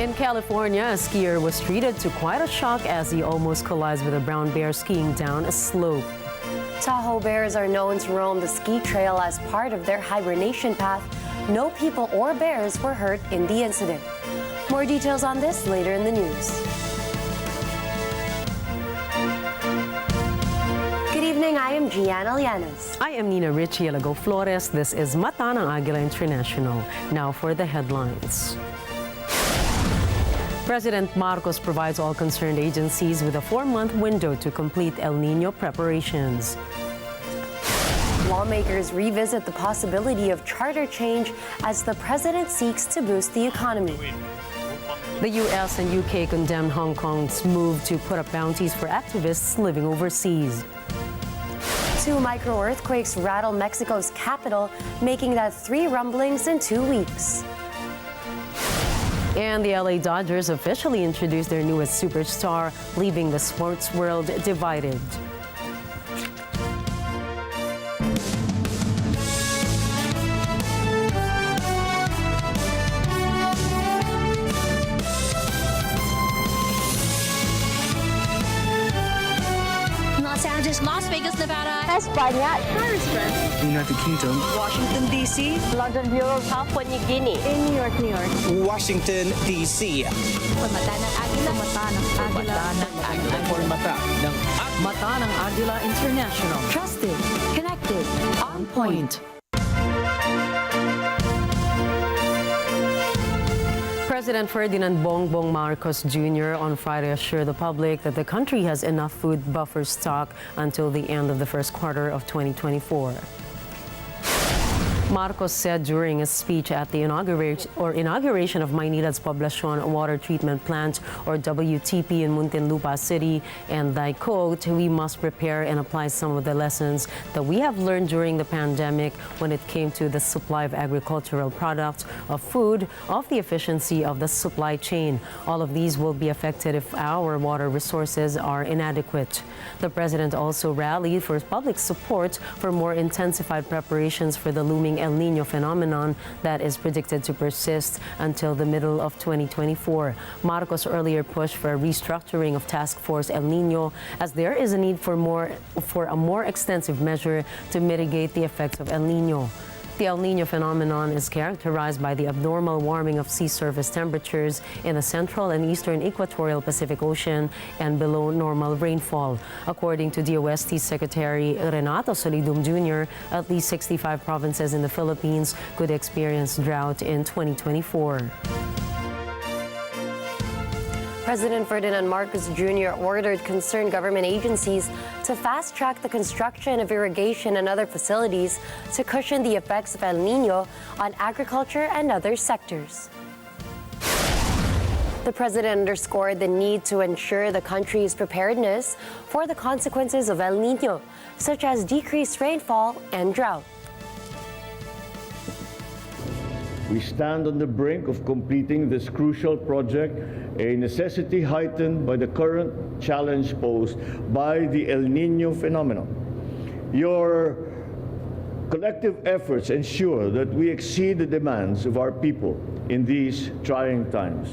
In California, a skier was treated to quite a shock as he almost collides with a brown bear skiing down a slope. Tahoe bears are known to roam the ski trail as part of their hibernation path. No people or bears were hurt in the incident. More details on this later in the news. Good evening, I am Gianna Llanes. I am Nina Richie-Elago Flores. This is Mata ng Agila International. Now for the headlines. President Marcos provides all concerned agencies with a 4-month window to complete El Niño preparations. Lawmakers revisit the possibility of charter change as the president seeks to boost the economy. The U.S. and U.K. condemned Hong Kong's move to put up bounties for activists living overseas. 2 micro-earthquakes rattle Mexico's capital, making that 3 rumblings in 2 weeks. And the LA Dodgers officially introduced their newest superstar, leaving the sports world divided. Los Angeles, Las Vegas, Nevada, España, Paris, France, United Kingdom, Washington, D.C., London, Europe, Papua New Guinea, in New York, Washington, D.C. Mata ng Agila, Mata ng Agila, Mata ng Agila International. Trusted, connected, on point. President Ferdinand Bongbong Marcos Jr. on Friday assured the public that the country has enough food buffer stock until the end of the first quarter of 2024. Marcos said during a speech at the inauguration of Maynilad Poblacion Water Treatment Plant, or WTP, in Muntinlupa City, and I quote, "We must prepare and apply some of the lessons that we have learned during the pandemic when it came to the supply of agricultural products, of food, of the efficiency of the supply chain. All of these will be affected if our water resources are inadequate." The president also rallied for public support for more intensified preparations for the looming El Niño phenomenon that is predicted to persist until the middle of 2024. Marcos earlier pushed for a restructuring of Task Force El Niño, as there is a need for a more extensive measure to mitigate the effects of El Niño. The El Niño phenomenon is characterized by the abnormal warming of sea surface temperatures in the central and eastern equatorial Pacific Ocean and below normal rainfall. According to DOST Secretary Renato Solidum Jr., at least 65 provinces in the Philippines could experience drought in 2024. President Ferdinand Marcos Jr. ordered concerned government agencies to fast-track the construction of irrigation and other facilities to cushion the effects of El Niño on agriculture and other sectors. The president underscored the need to ensure the country's preparedness for the consequences of El Niño, such as decreased rainfall and drought. We stand on the brink of completing this crucial project, a necessity heightened by the current challenge posed by the El Niño phenomenon. Your collective efforts ensure that we exceed the demands of our people in these trying times.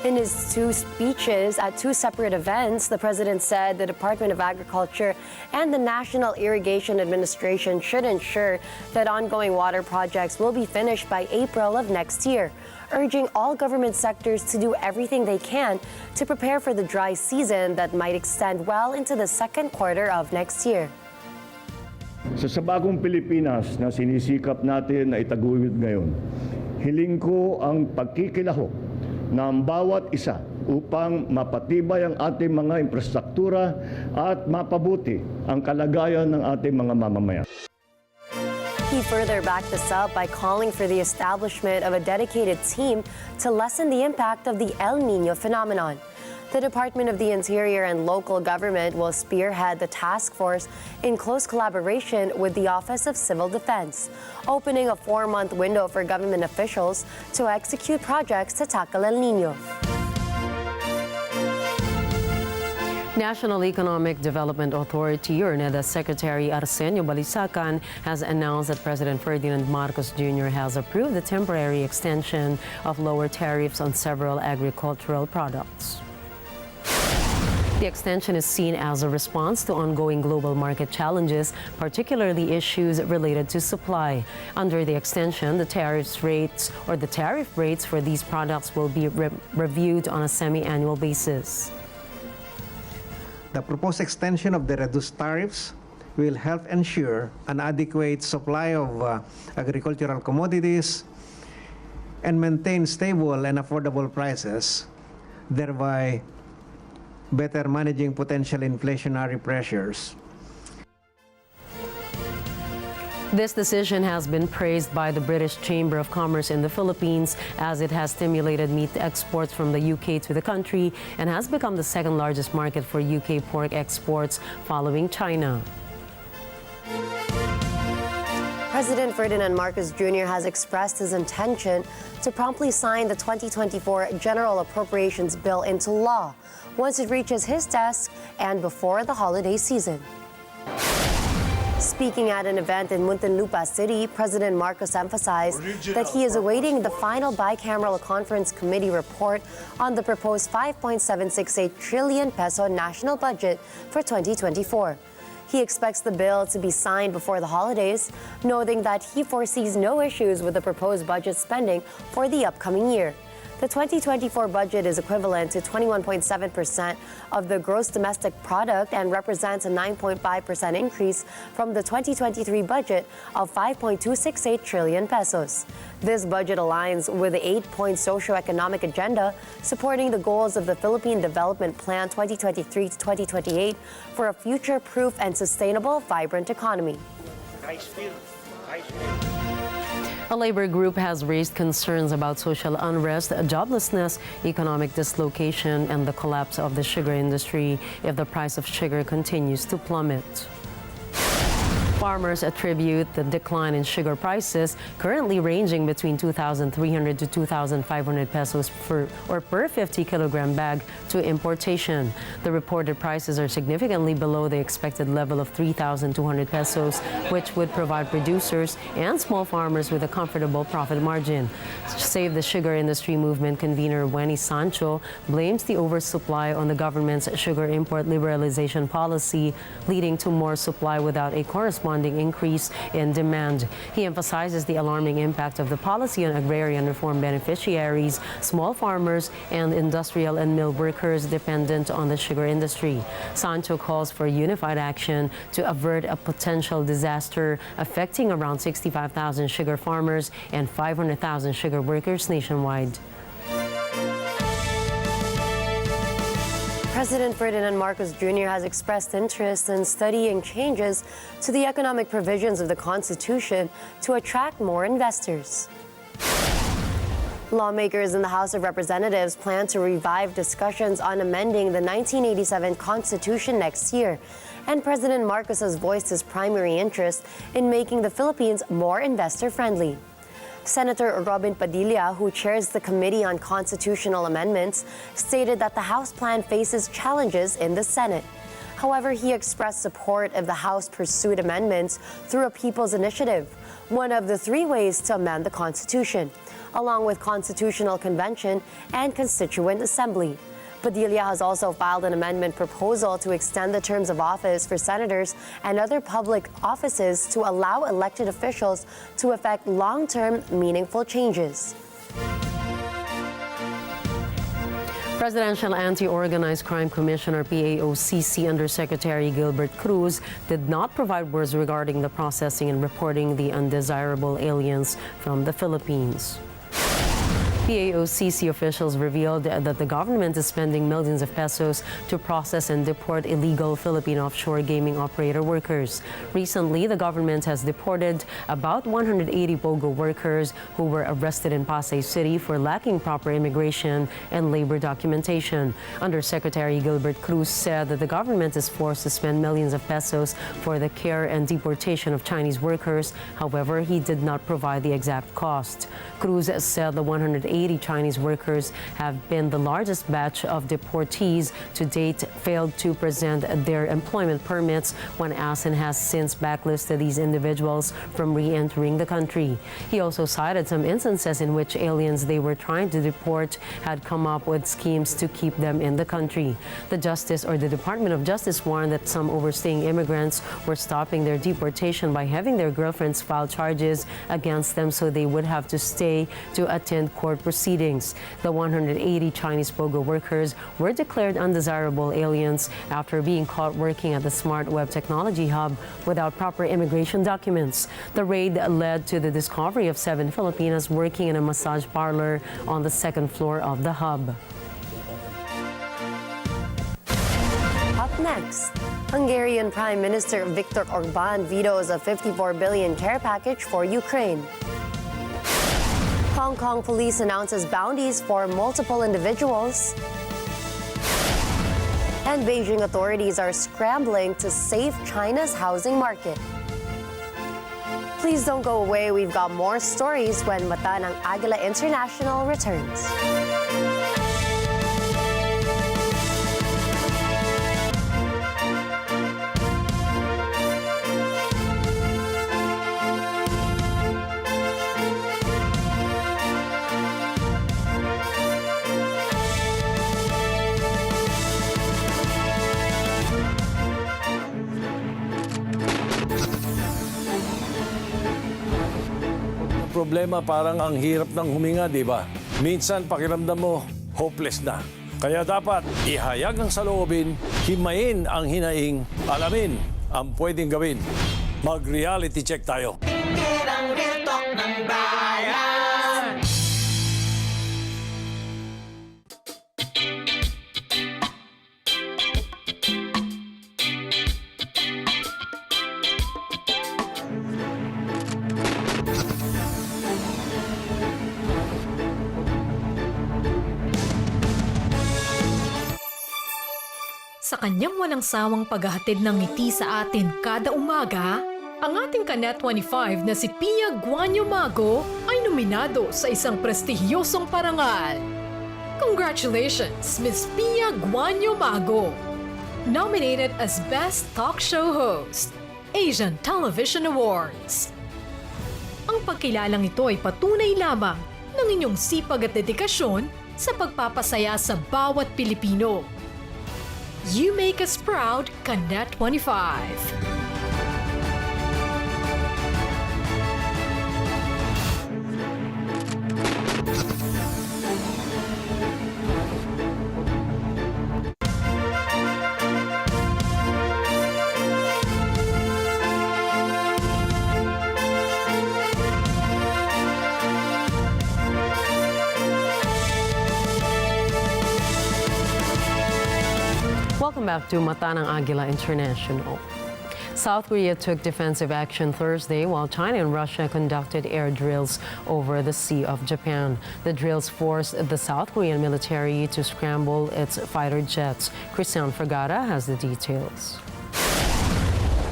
In his 2 speeches at 2 separate events, the president said the Department of Agriculture and the National Irrigation Administration should ensure that ongoing water projects will be finished by April of next year, urging all government sectors to do everything they can to prepare for the dry season that might extend well into the second quarter of next year. Sa bagong Pilipinas na sinisikap natin na itaguyod ngayon, hiling ko ang pagkikilahok ng bawat isa upang mapatibay ang ating mga infrastruktura at mapabuti ang kalagayan ng ating mga mamamayan. He further backed this up by calling for the establishment of a dedicated team to lessen the impact of the El Niño phenomenon. The Department of the Interior and local government will spearhead the task force in close collaboration with the Office of Civil Defense, opening a 4-month window for government officials to execute projects to tackle El Niño. National Economic Development Authority, or NEDA Secretary Arsenio Balisacan, has announced that President Ferdinand Marcos Jr. has approved the temporary extension of lower tariffs on several agricultural products. The extension is seen as a response to ongoing global market challenges, particularly issues related to supply. Under the extension, the tariff rates for these products will be reviewed on a semi-annual basis. The proposed extension of the reduced tariffs will help ensure an adequate supply of agricultural commodities and maintain stable and affordable prices, thereby better managing potential inflationary pressures. This decision has been praised by the British Chamber of Commerce in the Philippines, as it has stimulated meat exports from the UK to the country and has become the second largest market for UK pork exports following China. President Ferdinand Marcos Jr. has expressed his intention to promptly sign the 2024 General Appropriations Bill into law once it reaches his desk and before the holiday season. Speaking at an event in Muntinlupa City, President Marcos emphasized that he is awaiting the final bicameral conference committee report on the proposed 5.768 trillion peso national budget for 2024. He expects the bill to be signed before the holidays, noting that he foresees no issues with the proposed budget spending for the upcoming year. The 2024 budget is equivalent to 21.7% of the gross domestic product and represents a 9.5% increase from the 2023 budget of 5.268 trillion pesos. This budget aligns with the 8-point socioeconomic agenda supporting the goals of the Philippine Development Plan 2023 to 2028 for a future-proof and sustainable, vibrant economy. A labor group has raised concerns about social unrest, joblessness, economic dislocation, and the collapse of the sugar industry if the price of sugar continues to plummet. Farmers attribute the decline in sugar prices, currently ranging between 2,300 to 2,500 pesos per 50 kilogram bag, to importation. The reported prices are significantly below the expected level of 3,200 pesos, which would provide producers and small farmers with a comfortable profit margin. Save the Sugar Industry Movement convener Wenny Sancho blames the oversupply on the government's sugar import liberalization policy, leading to more supply without a corresponding increase in demand. He emphasizes the alarming impact of the policy on agrarian reform beneficiaries, small farmers, and industrial and mill workers dependent on the sugar industry. Sancho calls for unified action to avert a potential disaster affecting around 65,000 sugar farmers and 500,000 sugar workers nationwide. President Ferdinand Marcos Jr. has expressed interest in studying changes to the economic provisions of the Constitution to attract more investors. Lawmakers in the House of Representatives plan to revive discussions on amending the 1987 Constitution next year, and President Marcos has voiced his primary interest in making the Philippines more investor-friendly. Senator Robin Padilla, who chairs the Committee on Constitutional Amendments, stated that the House plan faces challenges in the Senate. However, he expressed support of the House-pursued amendments through a People's Initiative, one of the three ways to amend the Constitution, along with Constitutional Convention and Constituent Assembly. Padilla has also filed an amendment proposal to extend the terms of office for senators and other public offices to allow elected officials to effect long-term, meaningful changes. Presidential Anti-Organized Crime Commissioner PAOCC Undersecretary Gilbert Cruz did not provide words regarding the processing and reporting the undesirable aliens from the Philippines. PAOCC officials revealed that the government is spending millions of pesos to process and deport illegal Philippine offshore gaming operator workers. Recently, the government has deported about 180 POGO workers who were arrested in Pasay City for lacking proper immigration and labor documentation. Undersecretary Gilbert Cruz said that the government is forced to spend millions of pesos for the care and deportation of Chinese workers. However, he did not provide the exact cost. Cruz said the 180 180 Chinese workers have been the largest batch of deportees to date failed to present their employment permits when ASEAN has since blacklisted these individuals from re-entering the country. He also cited some instances in which aliens they were trying to deport had come up with schemes to keep them in the country. The Department of Justice warned that some overstaying immigrants were stopping their deportation by having their girlfriends file charges against them so they would have to stay to attend court proceedings. The 180 Chinese POGO workers were declared undesirable aliens after being caught working at the Smart Web Technology Hub without proper immigration documents. The raid led to the discovery of 7 Filipinas working in a massage parlor on the second floor of the hub. Up next, Hungarian Prime Minister Viktor Orban vetoes a 54 billion care package for Ukraine. Hong Kong police announces bounties for multiple individuals. And Beijing authorities are scrambling to save China's housing market. Please don't go away. We've got more stories when Mata ng Agila International returns. Problema parang ang hirap ng huminga, di ba? Minsan pakiramdam mo, hopeless na. Kaya dapat ihayag ang saloobin, himayin ang hinaing, alamin ang pwedeng gawin. Mag-reality check tayo. Sa kanyang walang sawang paghahatid ng ngiti sa atin kada umaga, ang ating ka-Net 25 na si Pia Guanyo Mago ay nominado sa isang prestihiyosong parangal. Congratulations, Miss Pia Guanyo Mago! Nominated as Best Talk Show Host, Asian Television Awards. Ang pagkilalang ito ay patunay lamang ng inyong sipag at dedikasyon sa pagpapasaya sa bawat Pilipino. You make us proud, ka-Net 25. Welcome back to Mata ng Agila International. South Korea took defensive action Thursday while China and Russia conducted air drills over the Sea of Japan. The drills forced the South Korean military to scramble its fighter jets. Christian Fragata has the details.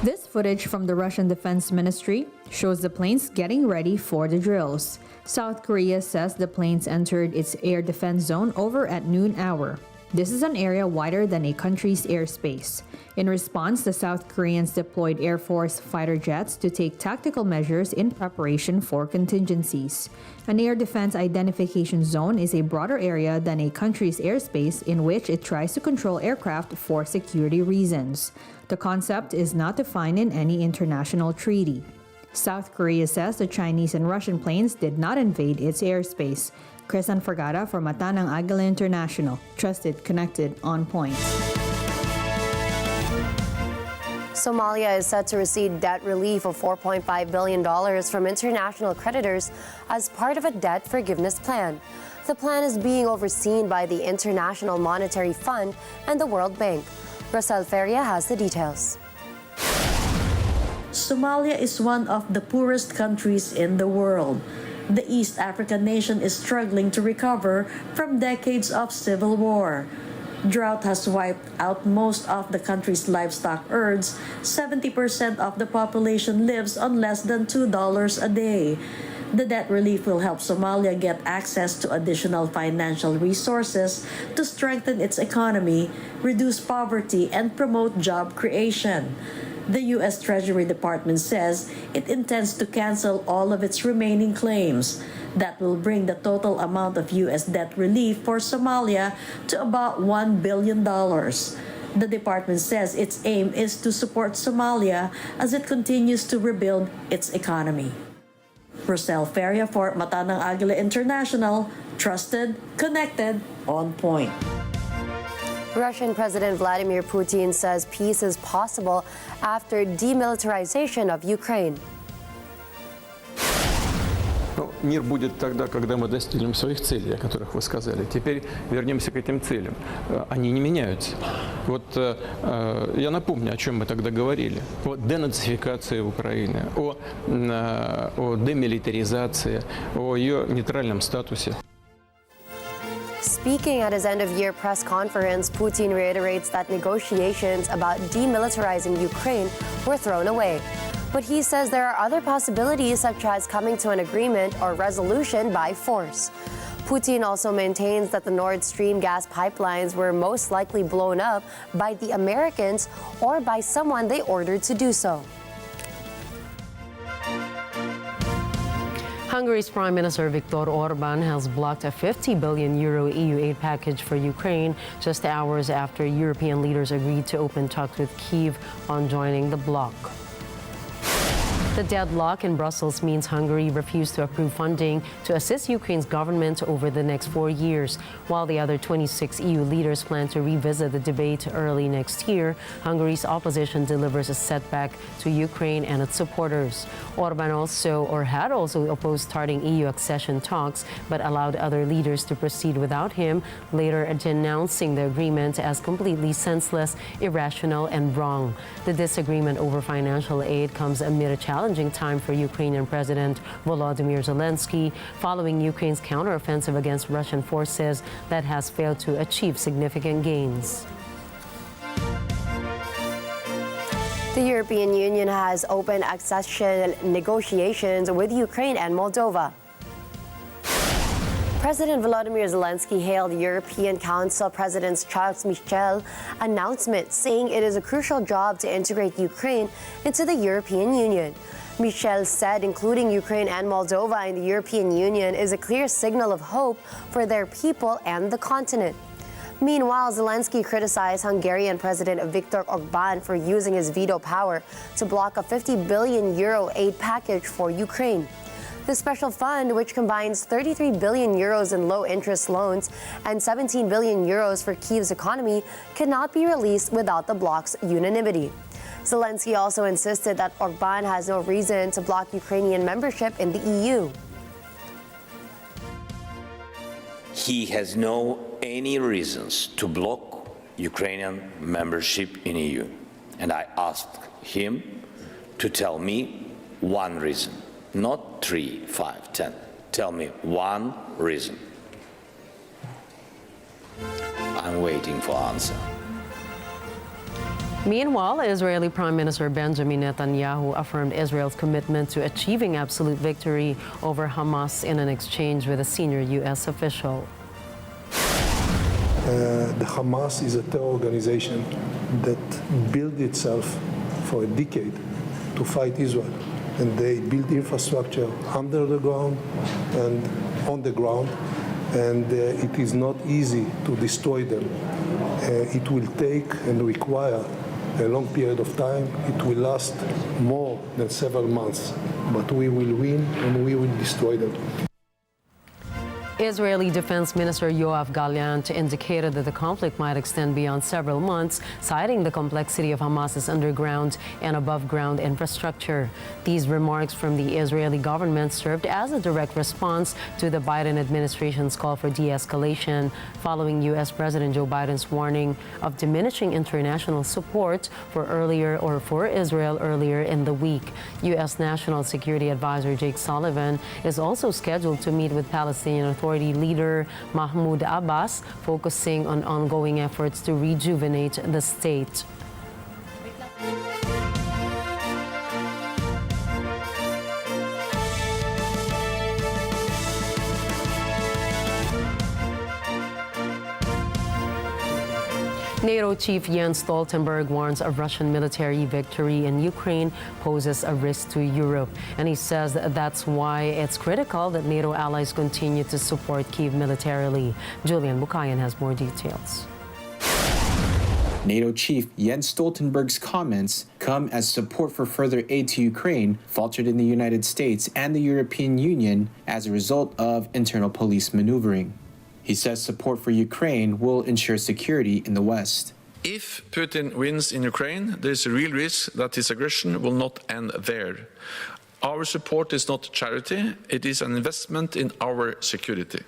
This footage from the Russian Defense Ministry shows the planes getting ready for the drills. South Korea says the planes entered its air defense zone over at noon hour. This is an area wider than a country's airspace. In response, the South Koreans deployed Air Force fighter jets to take tactical measures in preparation for contingencies. An air defense identification zone is a broader area than a country's airspace in which it tries to control aircraft for security reasons. The concept is not defined in any international treaty. South Korea says the Chinese and Russian planes did not invade its airspace. Christian Fragata for Mata ng Agila International. Trusted, connected, on point. Somalia is set to receive debt relief of $4.5 billion from international creditors as part of a debt forgiveness plan. The plan is being overseen by the International Monetary Fund and the World Bank. Rosel Feria has the details. Somalia is one of the poorest countries in the world. The East African nation is struggling to recover from decades of civil war. Drought has wiped out most of the country's livestock herds. 70% of the population lives on less than $2 a day. The debt relief will help Somalia get access to additional financial resources to strengthen its economy, reduce poverty, and promote job creation. The U.S. Treasury Department says it intends to cancel all of its remaining claims. That will bring the total amount of U.S. debt relief for Somalia to about $1 billion. The department says its aim is to support Somalia as it continues to rebuild its economy. Rosel Feria for Matanang Agila International, trusted, connected, on point. Russian President Vladimir Putin says peace is possible after demilitarization of Ukraine. Мир будет тогда, когда мы достигнем своих целей, о которых вы сказали. Теперь вернемся к этим целям. Они не меняются. Вот я напомню, о чем мы тогда говорили. О денацификации Украины, о демилитаризации, о ее нейтральном статусе. Speaking at his end-of-year press conference, Putin reiterates that negotiations about demilitarizing Ukraine were thrown away. But he says there are other possibilities, such as coming to an agreement or resolution by force. Putin also maintains that the Nord Stream gas pipelines were most likely blown up by the Americans or by someone they ordered to do so. Hungary's Prime Minister Viktor Orban has blocked a 50 billion euro EU aid package for Ukraine just hours after European leaders agreed to open talks with Kyiv on joining the bloc. The deadlock in Brussels means Hungary refused to approve funding to assist Ukraine's government over the next 4 years. While the other 26 EU leaders plan to revisit the debate early next year, Hungary's opposition delivers a setback to Ukraine and its supporters. Orban had also opposed starting EU accession talks, but allowed other leaders to proceed without him, later denouncing the agreement as completely senseless, irrational, and wrong. The disagreement over financial aid comes amid a challenging time for Ukrainian President Volodymyr Zelensky following Ukraine's counteroffensive against Russian forces that has failed to achieve significant gains. The European Union has opened accession negotiations with Ukraine and Moldova. President Volodymyr Zelensky hailed European Council President Charles Michel's announcement, saying it is a crucial job to integrate Ukraine into the European Union. Michel said including Ukraine and Moldova in the European Union is a clear signal of hope for their people and the continent. Meanwhile, Zelensky criticized Hungarian President Viktor Orban for using his veto power to block a 50 billion euro aid package for Ukraine. The special fund, which combines 33 billion euros in low-interest loans and 17 billion euros for Kyiv's economy, cannot be released without the bloc's unanimity. Zelensky also insisted that Orban has no reason to block Ukrainian membership in the EU. He has no any reasons to block Ukrainian membership in EU. And I asked him to tell me one reason. Not 3, 5, 10. Tell me one reason. I'm waiting for answer. Meanwhile, Israeli Prime Minister Benjamin Netanyahu affirmed Israel's commitment to achieving absolute victory over Hamas in an exchange with a senior U.S. official. The Hamas is a terror organization that built itself for a decade to fight Israel. And they build infrastructure under the ground and on the ground, and it is not easy to destroy them. It will take and require a long period of time. It will last more than several months, but we will win and we will destroy them. Israeli Defense Minister Yoav Gallant indicated that the conflict might extend beyond several months, citing the complexity of Hamas's underground and above-ground infrastructure. These remarks from the Israeli government served as a direct response to the Biden administration's call for de-escalation, following U.S. President Joe Biden's warning of diminishing international support for Israel earlier in the week. U.S. National Security Advisor Jake Sullivan is also scheduled to meet with Palestinian Authority leader Mahmoud Abbas, focusing on ongoing efforts to rejuvenate the state. NATO Chief Jens Stoltenberg warns a Russian military victory in Ukraine poses a risk to Europe. And he says that's why it's critical that NATO allies continue to support Kyiv militarily. Julian Bukayan has more details. NATO Chief Jens Stoltenberg's comments come as support for further aid to Ukraine faltered in the United States and the European Union as a result of internal police maneuvering. He says support for Ukraine will ensure security in the West. If Putin wins in Ukraine, there is a real risk that his aggression will not end there. Our support is not charity, it is an investment in our security.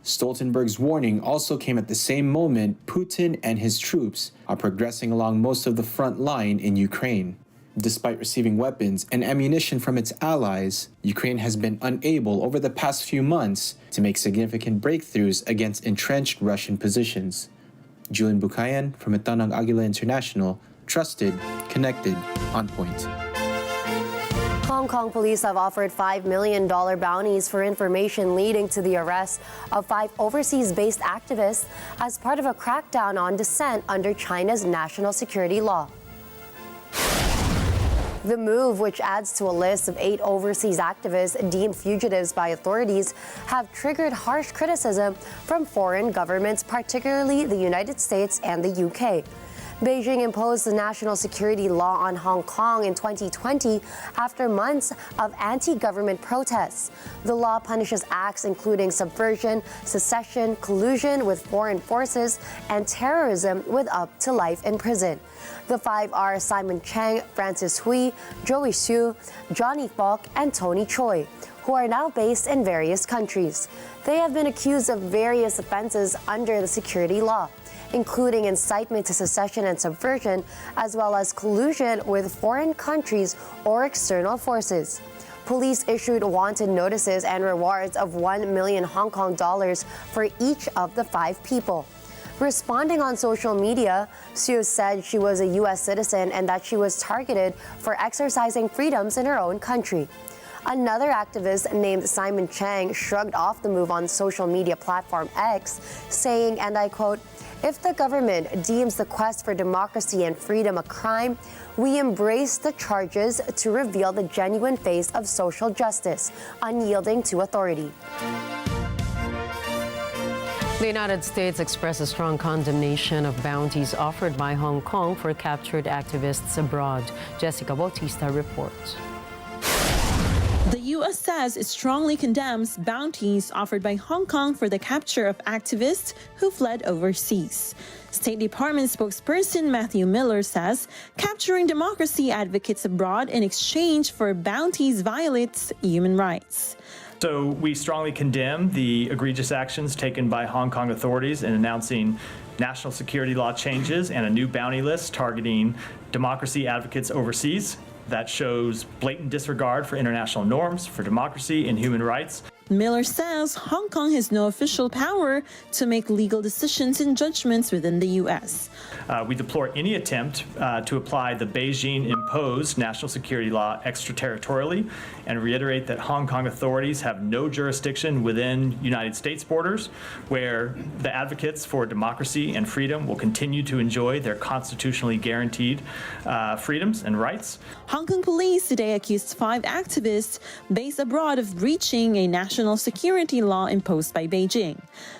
Stoltenberg's warning also came at the same moment Putin and his troops are progressing along most of the front line in Ukraine. Despite receiving weapons and ammunition from its allies, Ukraine has been unable over the past few months to make significant breakthroughs against entrenched Russian positions. Julian Bukayan from Tanang Agila International, trusted, connected, on point. Hong Kong police have offered $5 million bounties for information leading to the arrest of 5 overseas-based activists as part of a crackdown on dissent under China's national security law. The move, which adds to a list of 8 overseas activists deemed fugitives by authorities, have triggered harsh criticism from foreign governments, particularly the United States and the UK. Beijing imposed the national security law on Hong Kong in 2020 after months of anti-government protests. The law punishes acts including subversion, secession, collusion with foreign forces, and terrorism with up to life in prison. The 5 are Simon Cheng, Francis Hui, Joey Xu, Johnny Falk, and Tony Choi, who are now based in various countries. They have been accused of various offenses under the security law, including incitement to secession and subversion, as well as collusion with foreign countries or external forces. Police issued wanted notices and rewards of 1 million Hong Kong dollars for each of the 5 people. Responding on social media, Xu said she was a U.S. citizen and that she was targeted for exercising freedoms in her own country. Another activist named Simon Cheng shrugged off the move on social media platform X, saying, and I quote, "If the government deems the quest for democracy and freedom a crime, we embrace the charges to reveal the genuine face of social justice, unyielding to authority." The United States expressed a strong condemnation of bounties offered by Hong Kong for captured activists abroad. Jessica Bautista reports. The U.S. says it strongly condemns bounties offered by Hong Kong for the capture of activists who fled overseas. State Department spokesperson Matthew Miller says capturing democracy advocates abroad in exchange for bounties violates human rights. So we strongly condemn the egregious actions taken by Hong Kong authorities in announcing national security law changes and a new bounty list targeting democracy advocates overseas. That shows blatant disregard for international norms, for democracy and human rights. Miller says Hong Kong has no official power to make legal decisions and judgments within the U.S. We deplore any attempt to apply the Beijing-imposed national security law extraterritorially and reiterate that Hong Kong authorities have no jurisdiction within United States borders, where the advocates for democracy and freedom will continue to enjoy their constitutionally guaranteed freedoms and rights. Hong Kong police today accused 5 activists based abroad of breaching a national security law imposed by Beijing.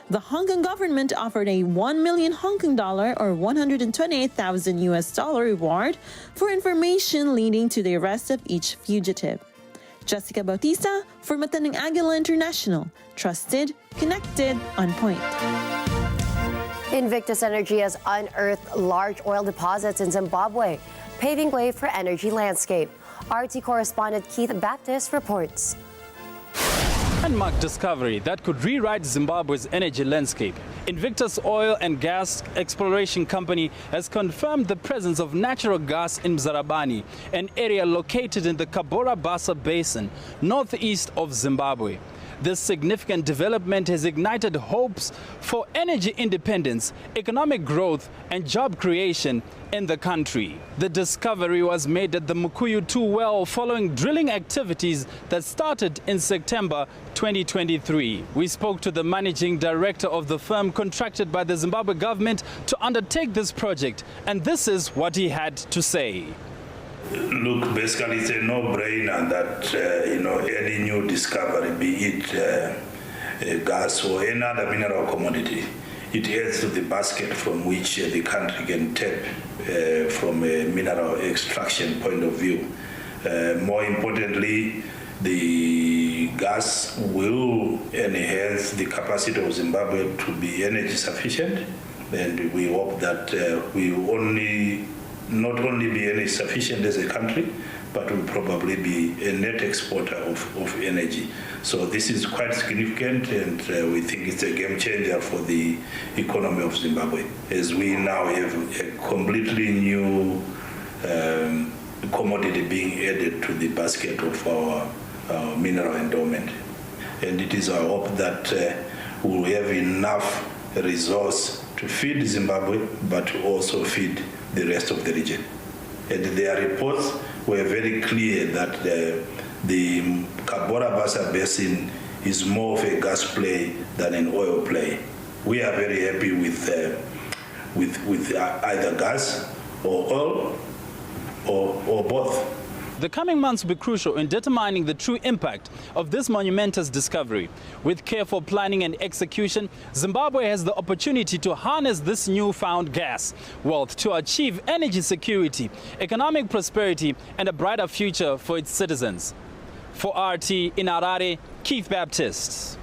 The Hong Kong government offered a 1 million Hong Kong dollar or $128,000 US reward for information leading to the arrest of each fugitive. Jessica Bautista for Matanang Agila International. Trusted, connected, on point. Invictus Energy has unearthed large oil deposits in Zimbabwe, paving way for energy landscape. RT correspondent Keith Baptist reports. Landmark discovery that could rewrite Zimbabwe's energy landscape. Invictus Oil and Gas Exploration Company has confirmed the presence of natural gas in Mzarabani, an area located in the Kabora Bassa Basin, northeast of Zimbabwe. This significant development has ignited hopes for energy independence, economic growth, and job creation in the country. The discovery was made at the Mukuyu 2 well following drilling activities that started in September 2023. We spoke to the managing director of the firm contracted by the Zimbabwe government to undertake this project, and this is what he had to say. Look, basically it's a no-brainer that any new discovery, be it gas or any other mineral commodity, it adds to the basket from which the country can tap from a mineral extraction point of view. More importantly, the gas will enhance the capacity of Zimbabwe to be energy sufficient, and we hope that we will not only be energy sufficient as a country, but will probably be a net exporter of energy. So this is quite significant, and we think it's a game changer for the economy of Zimbabwe, as we now have a completely new commodity being added to the basket of our mineral endowment. And it is our hope that we'll have enough resource to feed Zimbabwe, but to also feed the rest of the region. And their reports were very clear that the Cabora Bassa Basin is more of a gas play than an oil play. We are very happy with either gas or oil or both. The coming months will be crucial in determining the true impact of this monumentous discovery. With careful planning and execution, Zimbabwe has the opportunity to harness this newfound gas wealth to achieve energy security, economic prosperity, and a brighter future for its citizens. For RT in Harare, Keith Baptist.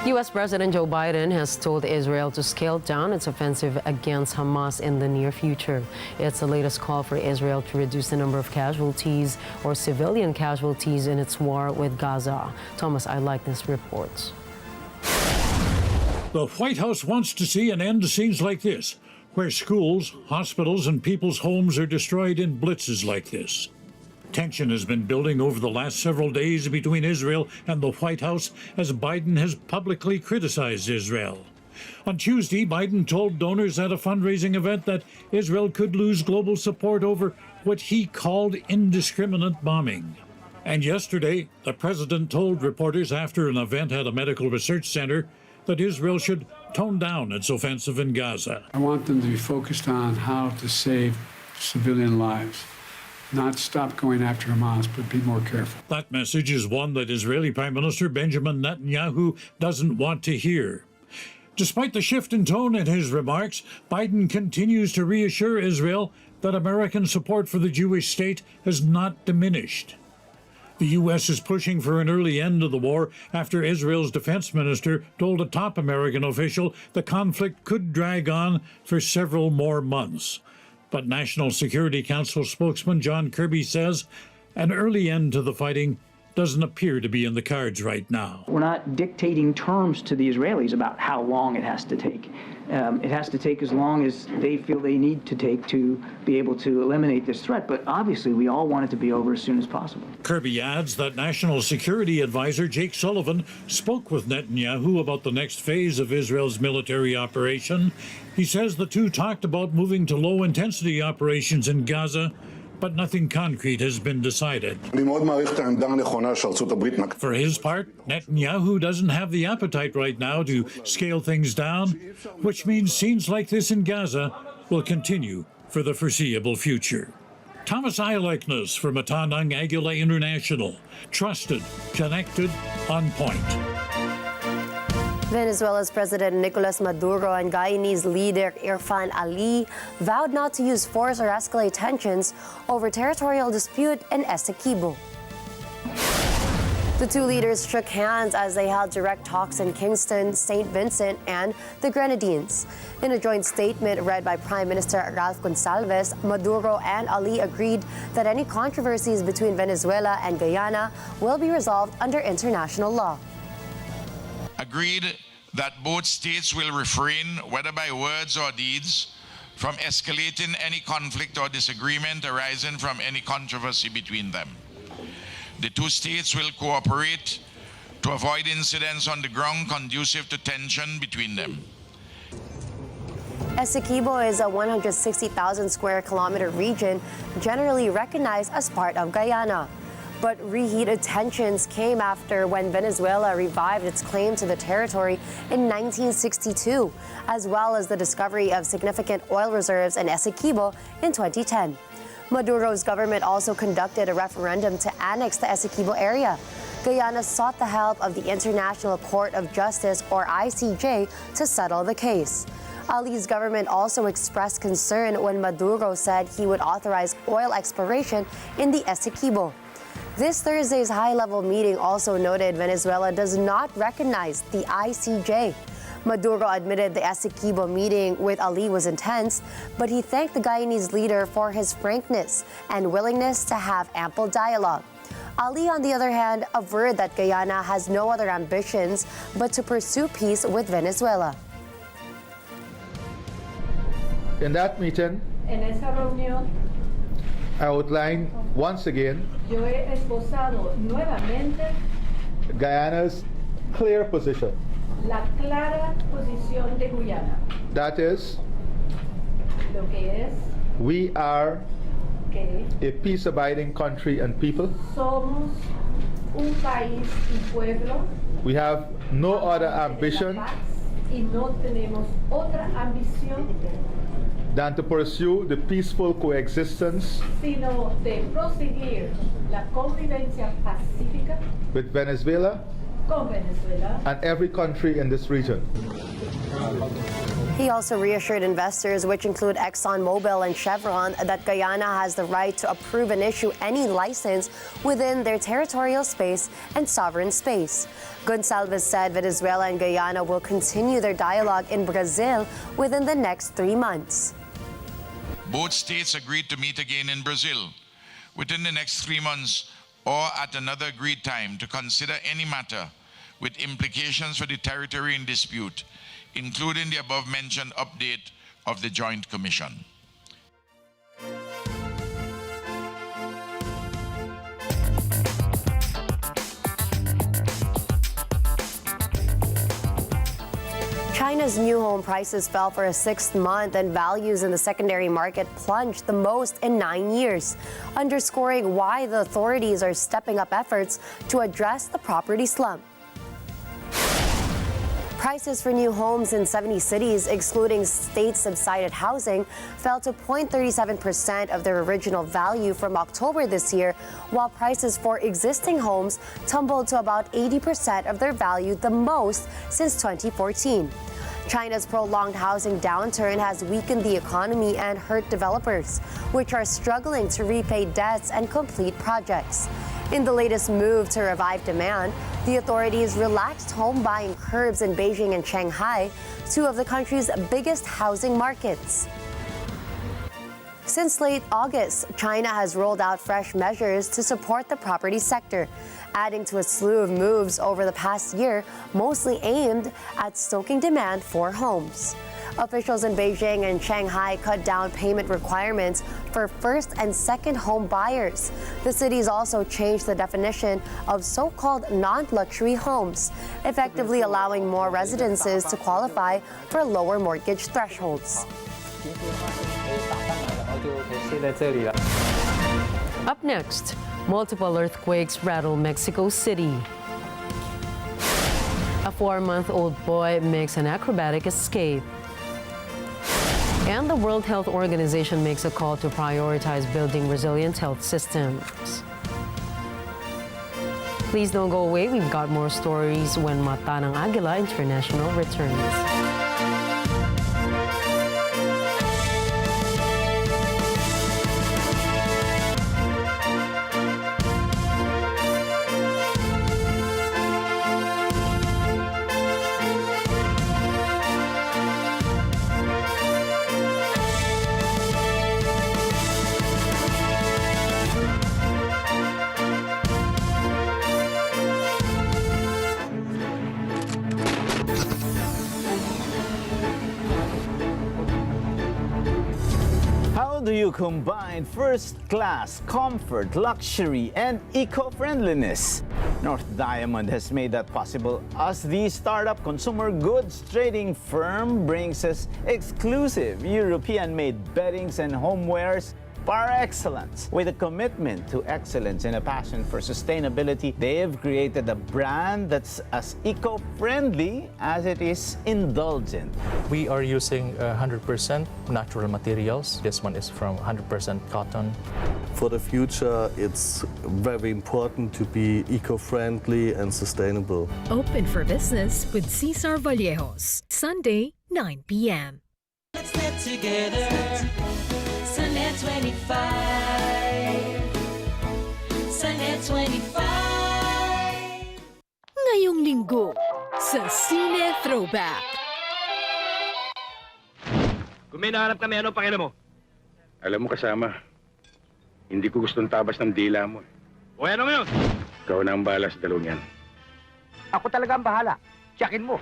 U.S. President Joe Biden has told Israel to scale down its offensive against Hamas in the near future. It's the latest call for Israel to reduce the number of casualties or civilian casualties in its war with Gaza. Thomas Eyelikeness reports. The White House wants to see an end to scenes like this, where schools, hospitals, and people's homes are destroyed in blitzes like this. Tension has been building over the last several days between Israel and the White House as Biden has publicly criticized Israel. On Tuesday, Biden told donors at a fundraising event that Israel could lose global support over what he called indiscriminate bombing. And yesterday, the president told reporters after an event at a medical research center that Israel should tone down its offensive in Gaza. I want them to be focused on how to save civilian lives. Not stop going after Hamas, but be more careful. That message is one that Israeli Prime Minister Benjamin Netanyahu doesn't want to hear. Despite the shift in tone in his remarks, Biden continues to reassure Israel that American support for the Jewish state has not diminished. The U.S. is pushing for an early end to the war after Israel's defense minister told a top American official the conflict could drag on for several more months. But National Security Council spokesman John Kirby says an early end to the fighting doesn't appear to be in the cards right now. We're not dictating terms to the Israelis about how long it has to take. It has to take as long as they feel they need to take to be able to eliminate this threat. But obviously, we all want it to be over as soon as possible. Kirby adds that National Security Advisor Jake Sullivan spoke with Netanyahu about the next phase of Israel's military operation. He says the two talked about moving to low-intensity operations in Gaza, but nothing concrete has been decided. For his part, Netanyahu doesn't have the appetite right now to scale things down, which means scenes like this in Gaza will continue for the foreseeable future. Thomas Eyelikeness for Matanang Agila International. Trusted, connected, on point. Venezuela's President Nicolas Maduro and Guyanese leader Irfan Ali vowed not to use force or escalate tensions over territorial dispute in Essequibo. The two leaders shook hands as they held direct talks in Kingston, St. Vincent, and the Grenadines. In a joint statement read by Prime Minister Ralph Gonsalves, Maduro and Ali agreed that any controversies between Venezuela and Guyana will be resolved under international law. Agreed that both states will refrain, whether by words or deeds, from escalating any conflict or disagreement arising from any controversy between them. The two states will cooperate to avoid incidents on the ground conducive to tension between them. Essequibo is a 160,000 square kilometer region generally recognized as part of Guyana. But reheated tensions came after when Venezuela revived its claim to the territory in 1962, as well as the discovery of significant oil reserves in Essequibo in 2010. Maduro's government also conducted a referendum to annex the Essequibo area. Guyana sought the help of the International Court of Justice, or ICJ, to settle the case. Ali's government also expressed concern when Maduro said he would authorize oil exploration in the Essequibo. This Thursday's high-level meeting also noted Venezuela does not recognize the ICJ. Maduro admitted the Essequibo meeting with Ali was intense, but he thanked the Guyanese leader for his frankness and willingness to have ample dialogue. Ali, on the other hand, averred that Guyana has no other ambitions but to pursue peace with Venezuela. In that meeting, En esa reunión, I outlined once again yo he esbozado nuevamente Guyana's clear position. la clara posición de Guyana, That is, lo que es we are que a peace-abiding country and people. somos un país y pueblo We have no other ambition y no tenemos otra ambición than to pursue the peaceful coexistence sino de proseguir la convivencia pacífica with Venezuela con Venezuela. and every country in this region. He also reassured investors, which include ExxonMobil and Chevron, that Guyana has the right to approve and issue any license within their territorial space and sovereign space. Gonsalves said Venezuela and Guyana will continue their dialogue in Brazil within the next 3 months. Both states agreed to meet again in Brazil within the next 3 months or at another agreed time to consider any matter with implications for the territory in dispute, including the above-mentioned update of the Joint Commission. China's new home prices fell for a 6th month, and values in the secondary market plunged the most in 9 years, underscoring why the authorities are stepping up efforts to address the property slump. Prices for new homes in 70 cities, excluding state-subsidized housing, fell to 0.37% of their original value from October this year, while prices for existing homes tumbled to about 80% of their value, the most since 2014. China's prolonged housing downturn has weakened the economy and hurt developers, which are struggling to repay debts and complete projects. In the latest move to revive demand, the authorities relaxed home buying curbs in Beijing and Shanghai, two of the country's biggest housing markets. Since late August, China has rolled out fresh measures to support the property sector, adding to a slew of moves over the past year, mostly aimed at stoking demand for homes. Officials in Beijing and Shanghai cut down payment requirements for first and second home buyers. The cities also changed the definition of so-called non-luxury homes, effectively allowing more residences to qualify for lower mortgage thresholds. Up next, multiple earthquakes rattle Mexico City. A 4-month-old boy makes an acrobatic escape. And the World Health Organization makes a call to prioritize building resilient health systems. Please don't go away. We've got more stories when Mata ng Agila International returns. do you combine first-class comfort, luxury, and eco-friendliness? North Diamond has made that possible as the startup consumer goods trading firm brings us exclusive European-made beddings and homewares par excellence. With a commitment to excellence and a passion for sustainability, they have created a brand that's as eco-friendly as it is indulgent. We are using 100% natural materials. This one is from 100% cotton. For the future, it's very important to be eco-friendly and sustainable. Open for business with Cesar Vallejos, Sunday, 9 p.m. Let's get together. Sunday 25. Sunday 25. Ngayong linggo sa Cine Throwback. Kung may nahanap kami, ano pakina mo? Alam mo kasama, hindi ko gustong tabas ng dila mo. O ano ngayon? Ikaw na ang bahala sa dalawang yan. Ako talaga ang bahala. Tiyakin mo.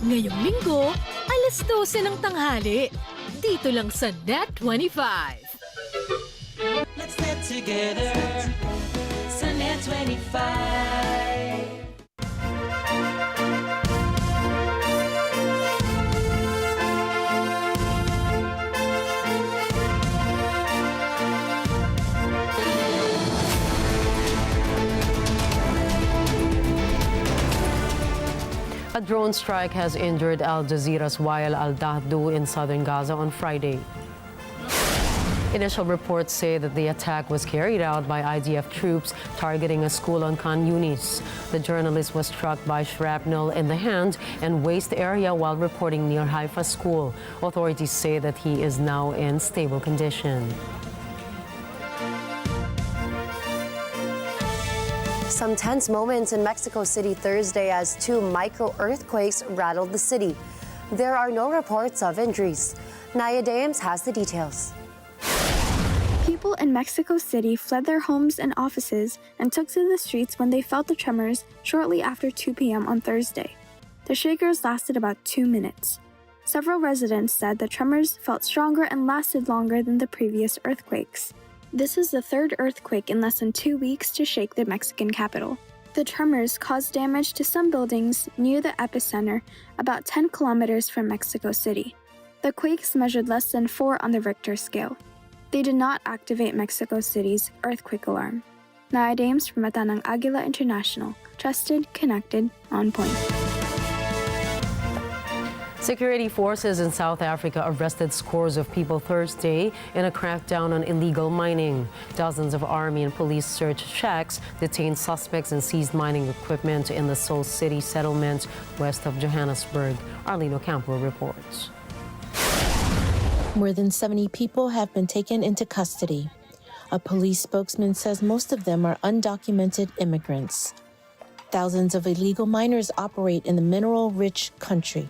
Ngayong linggo, alas 12 ng tanghali. Dito lang sa Net 25. Let's get together. Sunday 25. A drone strike has injured Al Jazeera's Wael al-Dahdu in southern Gaza on Friday. Initial reports say that the attack was carried out by IDF troops targeting a school on Khan Yunis. The journalist was struck by shrapnel in the hand and waist area while reporting near Haifa school. Authorities say that he is now in stable condition. Some tense moments in Mexico City Thursday as two micro-earthquakes rattled the city. There are no reports of injuries. Naya Dames has the details. People in Mexico City fled their homes and offices and took to the streets when they felt the tremors shortly after 2 p.m. on Thursday. The shakers lasted about 2 minutes. Several residents said the tremors felt stronger and lasted longer than the previous earthquakes. This is the third earthquake in less than 2 weeks to shake the Mexican capital. The tremors caused damage to some buildings near the epicenter, about 10 kilometers from Mexico City. The quakes measured less than 4 on the Richter scale. They did not activate Mexico City's earthquake alarm. Naya Dames from Atanang Agila International. Trusted, connected, on point. Security forces in South Africa arrested scores of people Thursday in a crackdown on illegal mining. Dozens of army and police search shacks detained suspects and seized mining equipment in the Soul City settlement west of Johannesburg. Arlene Ocampo reports. More than 70 people have been taken into custody. A police spokesman says most of them are undocumented immigrants. Thousands of illegal miners operate in the mineral-rich country.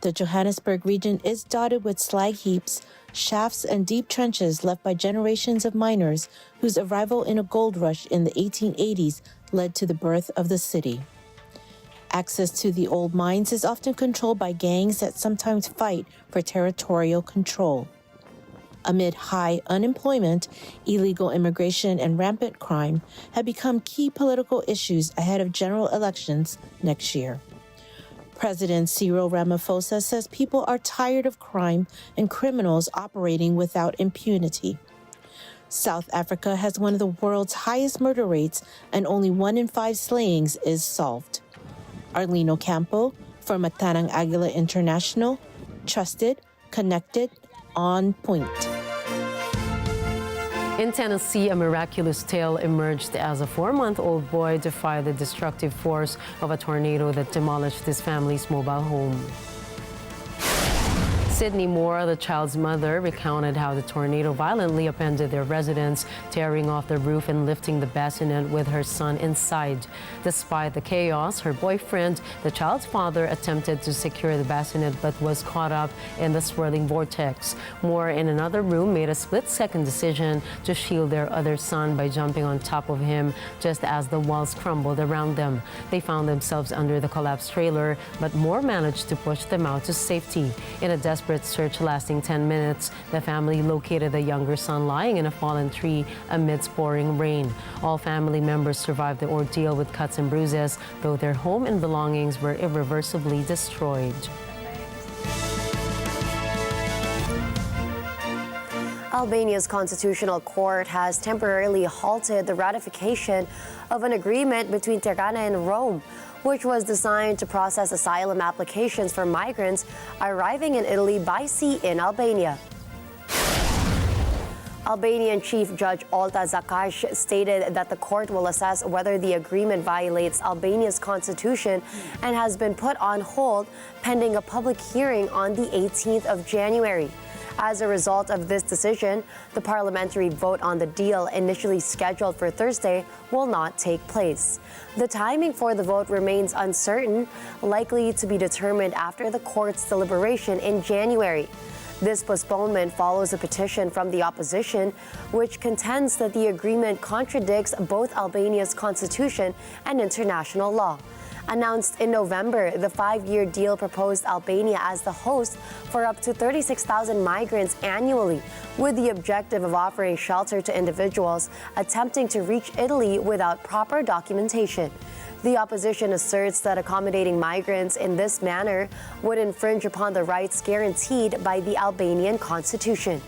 The Johannesburg region is dotted with slag heaps, shafts, and deep trenches left by generations of miners whose arrival in a gold rush in the 1880s led to the birth of the city. Access to the old mines is often controlled by gangs that sometimes fight for territorial control. Amid high unemployment, illegal immigration and rampant crime have become key political issues ahead of general elections next year. President Cyril Ramaphosa says people are tired of crime and criminals operating without impunity. South Africa has one of the world's highest murder rates, and only 1 in 5 slayings is solved. Arlene Ocampo for Atanang Agila International. Trusted, connected, on point. In Tennessee, a miraculous tale emerged as a 4-month-old boy defied the destructive force of a tornado that demolished his family's mobile home. Sydney Moore, the child's mother, recounted how the tornado violently upended their residence, tearing off the roof and lifting the bassinet with her son inside. Despite the chaos, her boyfriend, the child's father, attempted to secure the bassinet but was caught up in the swirling vortex. Moore, in another room, made a split-second decision to shield their other son by jumping on top of him just as the walls crumbled around them. They found themselves under the collapsed trailer, but Moore managed to push them out to safety. In a desperate search lasting 10 minutes, the family located the younger son lying in a fallen tree amidst pouring rain. All family members survived the ordeal with cuts and bruises, though their home and belongings were irreversibly destroyed. Albania's constitutional court has temporarily halted the ratification of an agreement between Tirana and Rome, which was designed to process asylum applications for migrants arriving in Italy by sea in Albania. Albanian Chief Judge Olta Zakash stated that the court will assess whether the agreement violates Albania's constitution and has been put on hold pending a public hearing on the 18th of January. As a result of this decision, the parliamentary vote on the deal, initially scheduled for Thursday, will not take place. The timing for the vote remains uncertain, likely to be determined after the court's deliberation in January. This postponement follows a petition from the opposition, which contends that the agreement contradicts both Albania's constitution and international law. Announced in November, the 5-year deal proposed Albania as the host for up to 36,000 migrants annually, with the objective of offering shelter to individuals attempting to reach Italy without proper documentation. The opposition asserts that accommodating migrants in this manner would infringe upon the rights guaranteed by the Albanian constitution.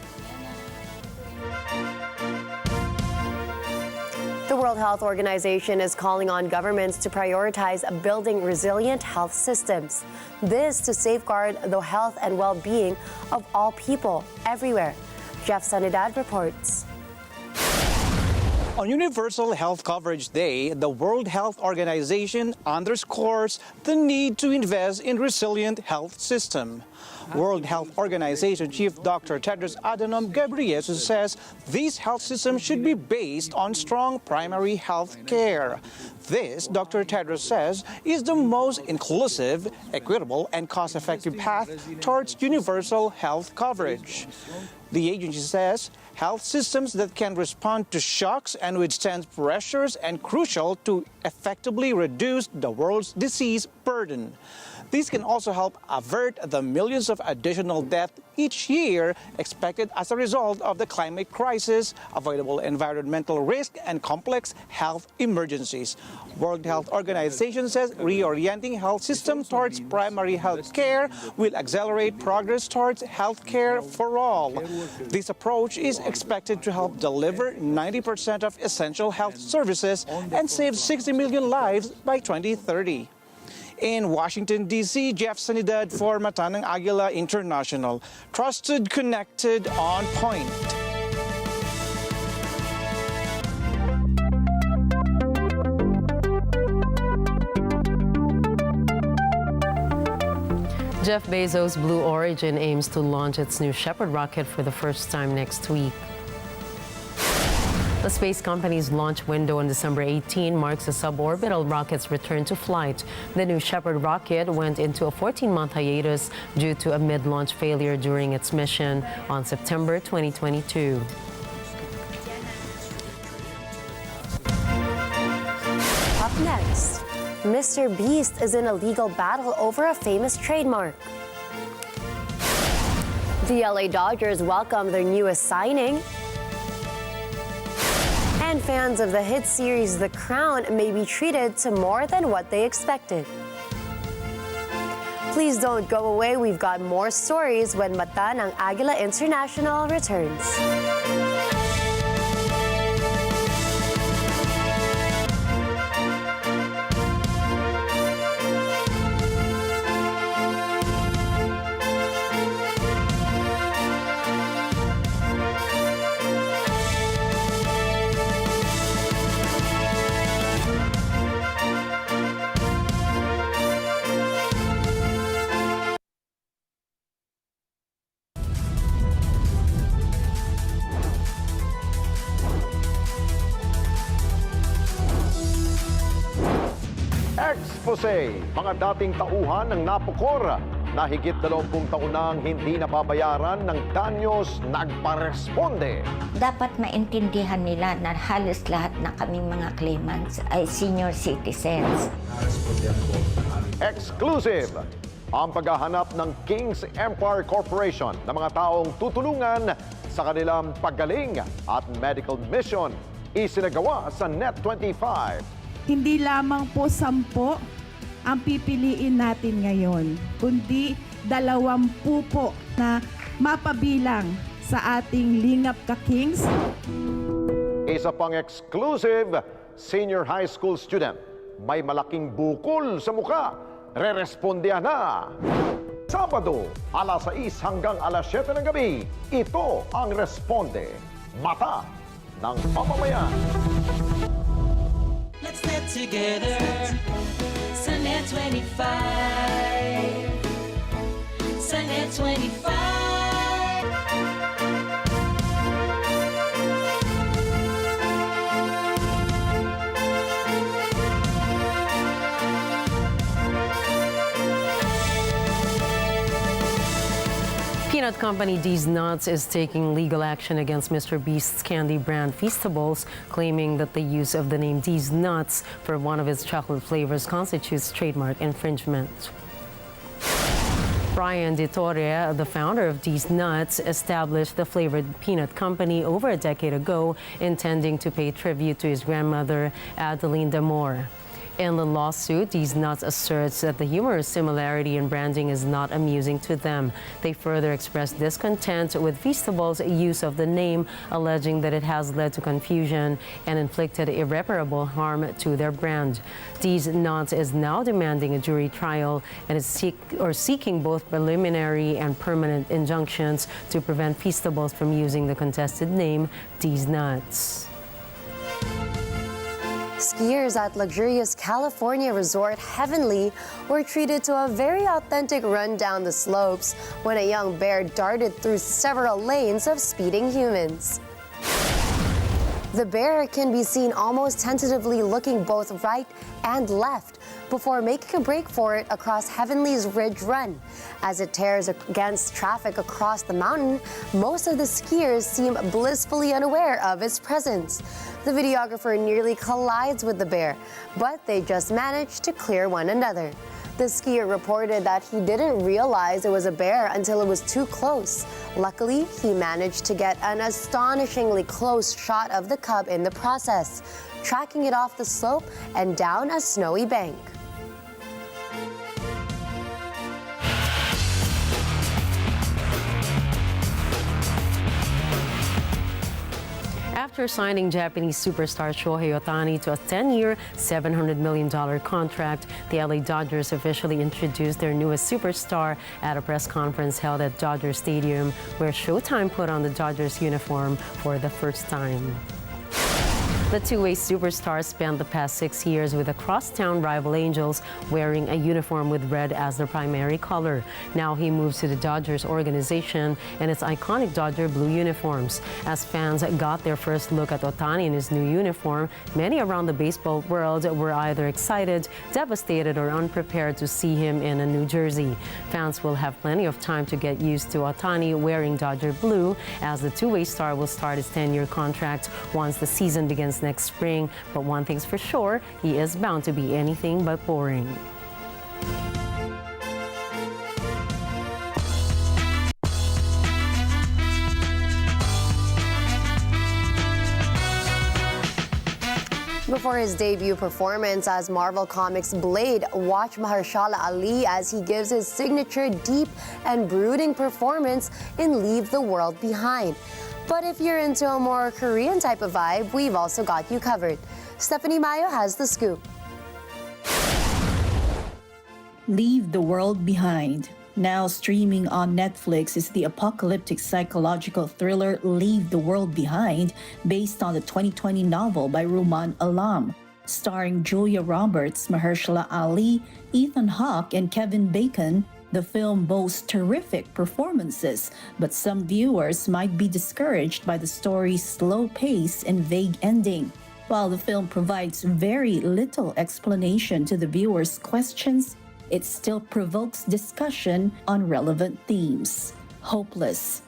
The World Health Organization is calling on governments to prioritize building resilient health systems. This to safeguard the health and well-being of all people everywhere. Jeff Sanidad reports. On Universal Health Coverage Day, the World Health Organization underscores the need to invest in resilient health system. World Health Organization Chief Dr. Tedros Adhanom Ghebreyesus says these health systems should be based on strong primary health care. This, Dr. Tedros says, is the most inclusive, equitable, and cost-effective path towards universal health coverage. The agency says health systems that can respond to shocks and withstand pressures are crucial to effectively reduce the world's disease burden. These can also help avert the millions of additional deaths each year expected as a result of the climate crisis, avoidable environmental risk, and complex health emergencies. World Health Organization says reorienting health systems towards primary health care will accelerate progress towards health care for all. This approach is expected to help deliver 90% of essential health services and save 60 million lives by 2030. In Washington, D.C., Jeff Sanidad for Matanang Agila International. Trusted, connected, on point. Jeff Bezos' Blue Origin aims to launch its new Shepard rocket for the first time next week. The space company's launch window on December 18 marks a suborbital rocket's return to flight. The new Shepard rocket went into a 14-month hiatus due to a mid-launch failure during its mission on September 2022. Up next, Mr. Beast is in a legal battle over a famous trademark. The LA Dodgers welcome their newest signing. And fans of the hit series The Crown may be treated to more than what they expected. Please don't go away. We've got more stories when Mata ng Agila International returns. Expose, mga dating tauhan ng napukor na higit 20 taon nang hindi nababayaran ng danyos nagparesponde. Dapat maintindihan nila na halos lahat na kaming mga claimants ay senior citizens. Exclusive! Ang paghahanap ng King's Empire Corporation ng mga taong tutulungan sa kanilang paggaling at medical mission isinagawa sa Net25. Hindi lamang po 10 ang pipiliin natin ngayon, kundi 20 po na mapabilang sa ating Lingap ka Kings. Isa pang exclusive, senior high school student. May malaking bukol sa mukha. Rerespondihan na. Sabado, alas 6 hanggang alas 7 ng gabi. Ito ang Responde. Mata ng mamamayan. Let's get together. Sunday 25. Sunday 25. Peanut company D's Nuts is taking legal action against Mr. Beast's candy brand Feastables, claiming that the use of the name D's Nuts for one of its chocolate flavors constitutes trademark infringement. Brian De Torre, the founder of D's Nuts, established the flavored peanut company over a decade ago, intending to pay tribute to his grandmother, Adeline Damore. In the lawsuit, D's Nuts asserts that the humorous similarity in branding is not amusing to them. They further expressed discontent with Feastables' use of the name, alleging that it has led to confusion and inflicted irreparable harm to their brand. D's Nuts is now demanding a jury trial and is seeking both preliminary and permanent injunctions to prevent Feastables from using the contested name D's Nuts. Skiers at luxurious California resort Heavenly were treated to a very authentic run down the slopes when a young bear darted through several lanes of speeding humans. The bear can be seen almost tentatively looking both right and left before making a break for it across Heavenly's Ridge Run. As it tears against traffic across the mountain, most of the skiers seem blissfully unaware of its presence. The videographer nearly collides with the bear, but they just managed to clear one another. The skier reported that he didn't realize it was a bear until it was too close. Luckily, he managed to get an astonishingly close shot of the cub in the process, tracking it off the slope and down a snowy bank. After signing Japanese superstar Shoh Otani to a 10-year, $700 million contract, the LA Dodgers officially introduced their newest superstar at a press conference held at Dodger Stadium, where Showtime put on the Dodgers uniform for the first time. The two-way superstar spent the past 6 years with the crosstown rival Angels, wearing a uniform with red as their primary color. Now he moves to the Dodgers organization and its iconic Dodger blue uniforms. As fans got their first look at Otani in his new uniform, many around the baseball world were either excited, devastated, or unprepared to see him in a new jersey. Fans will have plenty of time to get used to Otani wearing Dodger blue, as the two-way star will start his 10-year contract once the season begins next spring. But one thing's for sure, he is bound to be anything but boring. Before his debut performance as Marvel Comics Blade, watch Mahershala Ali as he gives his signature deep and brooding performance in Leave the World Behind. But if you're into a more Korean type of vibe, we've also got you covered. Stephanie Mayo has the scoop. Leave the World Behind. Now streaming on Netflix is the apocalyptic psychological thriller Leave the World Behind, based on the 2020 novel by Rumaan Alam. Starring Julia Roberts, Mahershala Ali, Ethan Hawke, and Kevin Bacon, the film boasts terrific performances, but some viewers might be discouraged by the story's slow pace and vague ending. While the film provides very little explanation to the viewer's questions, it still provokes discussion on relevant themes. Hopeless.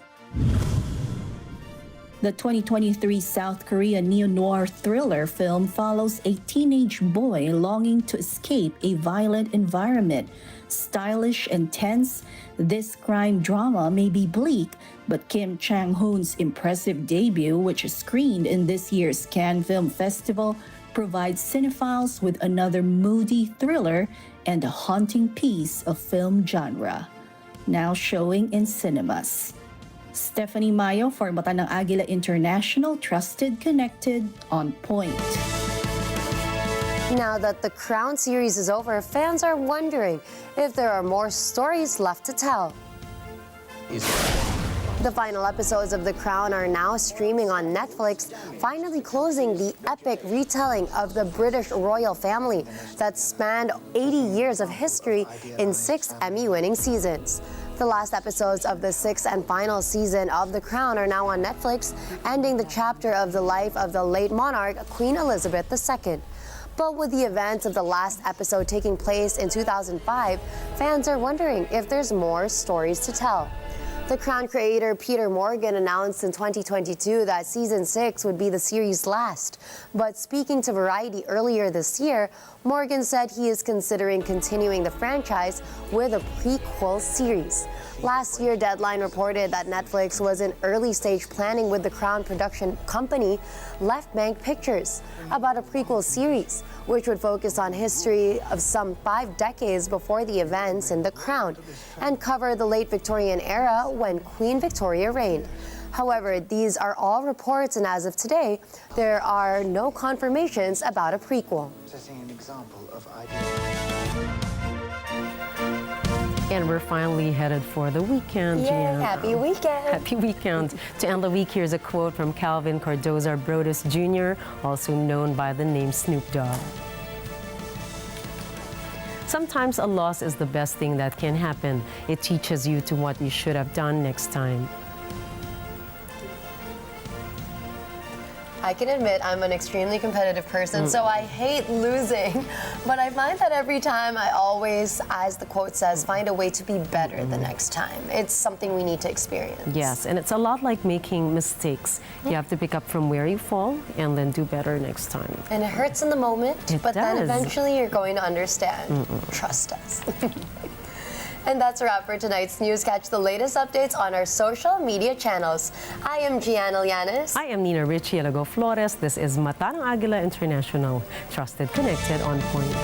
The 2023 South Korean neo-noir thriller film follows a teenage boy longing to escape a violent environment. Stylish and tense, this crime drama may be bleak, but Kim Chang-hoon's impressive debut, which screened in this year's Cannes Film Festival, provides cinephiles with another moody thriller and a haunting piece of film genre. Now showing in cinemas. Stephanie Mayo for Mata ng Agila International, trusted, connected, on point. Now that the Crown series is over, fans are wondering if there are more stories left to tell. The final episodes of The Crown are now streaming on Netflix, finally closing the epic retelling of the British royal family that spanned 80 years of history in 6 Emmy-winning seasons. The last episodes of the 6th and final season of The Crown are now on Netflix, ending the chapter of the life of the late monarch, Queen Elizabeth II. But with the events of the last episode taking place in 2005, fans are wondering if there's more stories to tell. The Crown creator Peter Morgan announced in 2022 that Season 6 would be the series' last. But speaking to Variety earlier this year, Morgan said he is considering continuing the franchise with a prequel series. Last year, Deadline reported that Netflix was in early-stage planning with the Crown production company Left Bank Pictures about a prequel series, which would focus on history of some 5 decades before the events in The Crown and cover the late Victorian era when Queen Victoria reigned. However, these are all reports, and as of today, there are no confirmations about a prequel. And we're finally headed for the weekend. Yeah, happy weekend. Happy weekend. To end the week, here's a quote from Calvin Cardoza Brodus Jr., also known by the name Snoop Dogg. Sometimes a loss is the best thing that can happen. It teaches you to what you should have done next time. I can admit I'm an extremely competitive person, so I hate losing. But I find that every time I always, as the quote says, find a way to be better the next time. It's something we need to experience. Yes, and it's a lot like making mistakes. You have to pick up from where you fall and then do better next time. And it hurts in the moment, but then does. eventually you're going to understand. Trust us. And that's a wrap for tonight's news. Catch the latest updates on our social media channels. I am Gianna Llanes. I am Nina Richie Alago Flores. This is Mata ng Agila International. Trusted, connected, on point.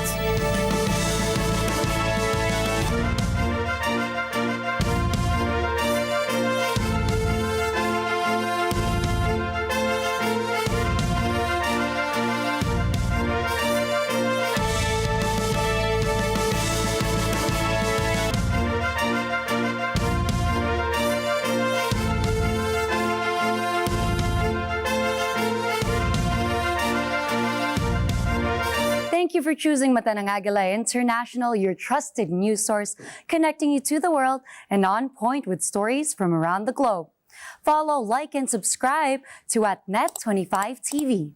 Thank you for choosing Mata ng Agila International, your trusted news source, connecting you to the world and on point with stories from around the globe. Follow, like, and subscribe to @Net25 TV.